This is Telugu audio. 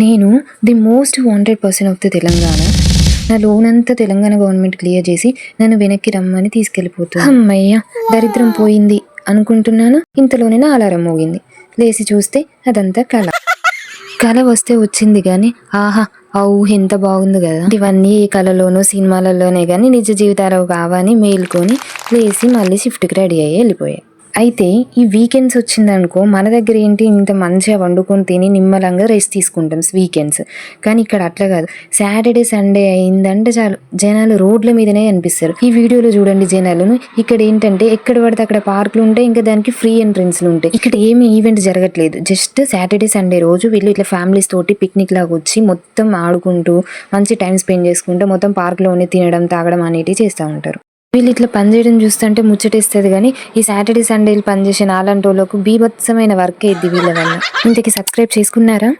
నేను the most wanted person of the Telangana. నా లోన్ అంతా తెలంగాణ గవర్నమెంట్ క్లియర్ చేసి నన్ను వెనక్కి రమ్మని తీసుకెళ్ళిపోతుంది. అమ్మయ్య, దరిద్రం పోయింది అనుకుంటున్నాను. ఇంతలోనే నా అలారం మోగింది. లేచి చూస్తే అదంతా కళ వస్తే వచ్చింది కానీ ఆహా ఎంత బాగుంది కదా. ఇవన్నీ ఈ కళలోనూ సినిమాలలోనే కానీ నిజ జీవితాలు కావని మేల్కొని లేచి మళ్ళీ షిఫ్ట్కి రెడీ అయ్యి వెళ్ళిపోయాయి. అయితే ఈ వీకెండ్స్ వచ్చిందనుకో మన దగ్గర ఏంటి ఇంత మంచిగా వండుకొని తిని నిమ్మలంగా రెస్ట్ తీసుకుంటాం వీకెండ్స్. కానీ ఇక్కడ అట్లా కాదు. సాటర్డే సండే అయిందంటే చాలు జనాలు రోడ్ల మీదనే కనిపిస్తారు. ఈ వీడియోలో చూడండి జనాలను. ఇక్కడ ఏంటంటే ఎక్కడ పడితే అక్కడ పార్కులు ఉంటాయి, ఇంకా దానికి ఫ్రీ ఎంట్రెన్స్లు ఉంటాయి. ఇక్కడ ఏమి ఈవెంట్ జరగట్లేదు. జస్ట్ సాటర్డే సండే రోజు వీళ్ళు ఇట్లా ఫ్యామిలీస్ తోటి పిక్నిక్ లాగా వచ్చి మొత్తం ఆడుకుంటూ మంచి టైం స్పెండ్ చేసుకుంటూ మొత్తం పార్క్లోనే తినడం తాగడం అనేటివి చేస్తూ ఉంటారు. వీళ్ళు ఇట్లా పనిచేయడం చూస్తుంటే ముచ్చటేస్తుంది కానీ ఈ సాటర్డే సండేలు పనిచేసే నాలంటి వాళ్ళకు బీభత్సమైన వర్క్ అయ్యిద్ది వీళ్ళ వల్ల. ఇంతకీ సబ్స్క్రైబ్ చేసుకున్నారా?